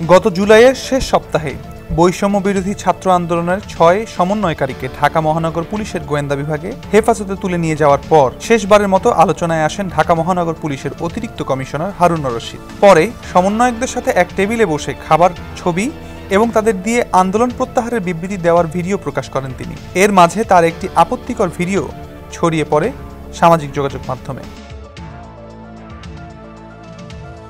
গত জুলাইয়ের শেষ সপ্তাহে বৈষম্য বিরোধী ছাত্র আন্দোলনের ৬ সমন্বয়কারীকে ঢাকা মহানগর পুলিশের গোয়েন্দা বিভাগে হেফাজতে তুলে নিয়ে যাওয়ার পর শেষবারের মতো আলোচনায় আসেন ঢাকা মহানগর পুলিশের অতিরিক্ত কমিশনার হারুনুর রশিদ। পরে সমন্বয়কদের সাথে এক টেবিলে বসে খাবার ছবি এবং তাদের দিয়ে আন্দোলন প্রত্যাহারের বিবৃতি দেওয়ার ভিডিও প্রকাশ করেন তিনি। এর মাঝে তার একটি আপত্তিকর ভিডিও ছড়িয়ে পড়ে সামাজিক যোগাযোগ মাধ্যমে।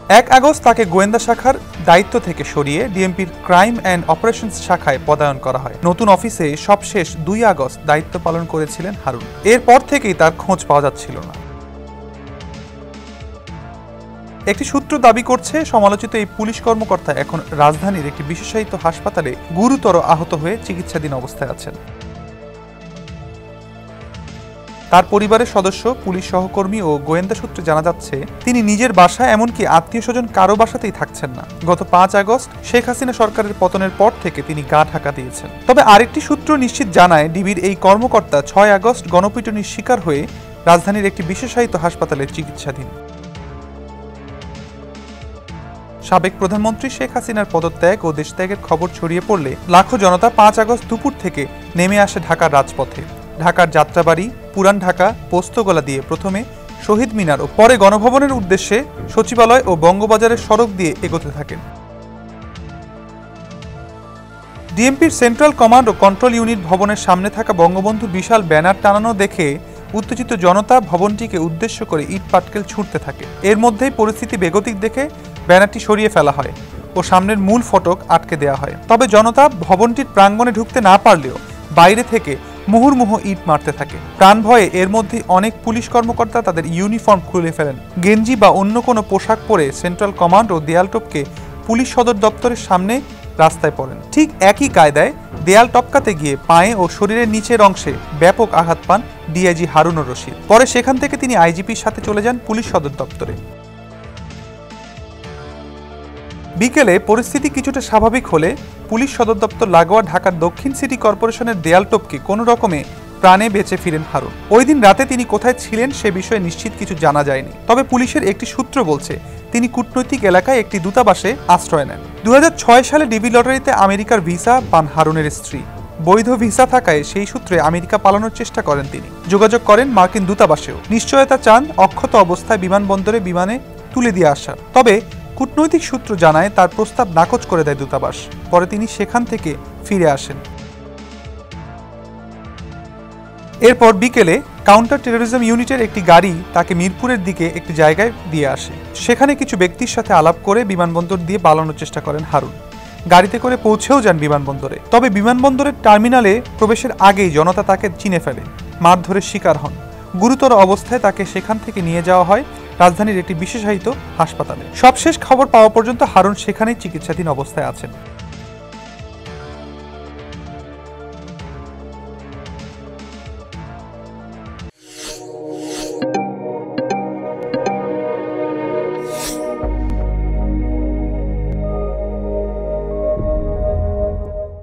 ১ আগস্ট তাকে গোয়েন্দা শাখার দায়িত্ব থেকে সরিয়ে ডিএমপির ক্রাইম অ্যান্ড অপারেশনস শাখায় পদায়ন করা হয়। নতুন অফিসে সবশেষ ২ আগস্ট দায়িত্ব পালন করেছিলেন হারুন। এরপর থেকেই তার খোঁজ পাওয়া যাচ্ছিল না। একটি সূত্র দাবি করছে, সমালোচিত এই পুলিশ কর্মকর্তা এখন রাজধানীর একটি বিশেষায়িত হাসপাতালে গুরুতর আহত হয়ে চিকিৎসাধীন অবস্থায় আছেন। তার পরিবারের সদস্য, পুলিশ সহকর্মী ও গোয়েন্দা সূত্রে জানা যাচ্ছে তিনি নিজের বাসায় এমনকি আত্মীয়-স্বজন কারো বাসাতেই থাকছেন না। গত ৫ আগস্ট শেখ হাসিনা সরকারের পতনের পর থেকে তিনি গা ঢাকা দিয়েছেন। তবে আরেকটি সূত্র নিশ্চিত জানায়, ডিবির এই কর্মকর্তা ৬ আগস্ট গণপিটুনির শিকার হয়ে রাজধানীর একটি বিশেষায়িত হাসপাতালে চিকিৎসাধীন। সাবেক প্রধানমন্ত্রী শেখ হাসিনার পদত্যাগ ও দেশত্যাগের খবর ছড়িয়ে পড়লে লাখো জনতা ৫ আগস্ট দুপুর থেকে নেমে আসে ঢাকার রাজপথে। ঢাকার যাত্রাবাড়ি, পুরান ঢাকা, পোস্তগোলা দিয়ে প্রথমে শহীদ মিনার ও পরে গণভবনের উদ্দেশ্যে সচিবালয় ও বঙ্গবাজারের সড়ক দিয়ে এগোতে থাকেন। ডিএমপির সেন্ট্রাল কমান্ড ও কন্ট্রোল ইউনিট ভবনের সামনে থাকা বঙ্গবন্ধুর বিশাল ব্যানার টানানো দেখে উত্তেজিত জনতা ভবনটিকে উদ্দেশ্য করে ইট পাটকেল ছুঁড়তে থাকে। এর মধ্যেই পরিস্থিতি বেগতিক দেখে ব্যানারটি সরিয়ে ফেলা হয় ও সামনের মূল ফটক আটকে দেওয়া হয়। তবে জনতা ভবনটির প্রাঙ্গণে ঢুকতে না পারলেও বাইরে থেকে মুহুর্মুহ ইট মারতে থাকে। প্রাণ ভয়ে এর মধ্যে অনেক পুলিশ কর্মকর্তা তাদের ইউনিফর্ম খুলে ফেলেন। গেঞ্জি বা অন্য কোনো পোশাক পরে সেন্ট্রাল কমান্ড ও দেয়াল টপকে পুলিশ সদর দপ্তরের সামনে রাস্তায় পড়েন। ঠিক একই কায়দায় দেয়াল টপকাতে গিয়ে পায়ে ও শরীরের নিচের অংশে ব্যাপক আঘাত পান ডিআইজি হারুনুর রশিদ। পরে সেখান থেকে তিনি আইজিপির সাথে চলে যান পুলিশ সদর দপ্তরে। বিকেলে পরিস্থিতি কিছুটা স্বাভাবিক হলে পুলিশ সদর দপ্তর লাগোয়া ঢাকার দক্ষিণ সিটি কর্পোরেশনের দেয়াল টপকে কোনো রকমে প্রাণে বেঁচে ফিরেন হারুন। ওই দিন রাতে তিনি কোথায় ছিলেন সে বিষয়ে নিশ্চিত কিছু জানা যায়নি। তবে পুলিশের একটি সূত্র বলছে তিনি কূটনৈতিক এলাকায় একটি দূতাবাসে আশ্রয় নেন। ২০০৬ সালে ডিবি লটারিতে আমেরিকার ভিসা পান হারুনের স্ত্রী। বৈধ ভিসা থাকায় সেই সূত্রে আমেরিকা পালানোর চেষ্টা করেন তিনি। যোগাযোগ করেন মার্কিন দূতাবাসেও, নিশ্চয়তা চান অক্ষত অবস্থায় বিমানবন্দরে বিমানে তুলে দিয়ে আসার। তবে কূটনৈতিক সূত্র জানায় তার প্রস্তাব নাকচ করে দেয় দূতাবাস। পরে তিনি সেখান থেকে ফিরে আসেন। এরপর বিকেলে কাউন্টার টেরোরিজম ইউনিটের একটি গাড়ি তাকে মিরপুরের দিকে একটি জায়গায় দিয়ে আসে। সেখানে কিছু ব্যক্তির সাথে আলাপ করে বিমানবন্দর দিয়ে পালানোর চেষ্টা করেন হারুন। গাড়িতে করে পৌঁছেও যান বিমানবন্দরে। তবে বিমানবন্দরের টার্মিনালে প্রবেশের আগেই জনতা তাকে চিনে ফেলে, মারধরের শিকার হন। গুরুতর অবস্থায় তাকে সেখান থেকে নিয়ে যাওয়া হয় রাজধানীর একটি বিশেষায়িত হাসপাতালে। সবশেষ খবর পাওয়া পর্যন্ত হারুন সেখানেই চিকিৎসাধীন অবস্থায় আছেন।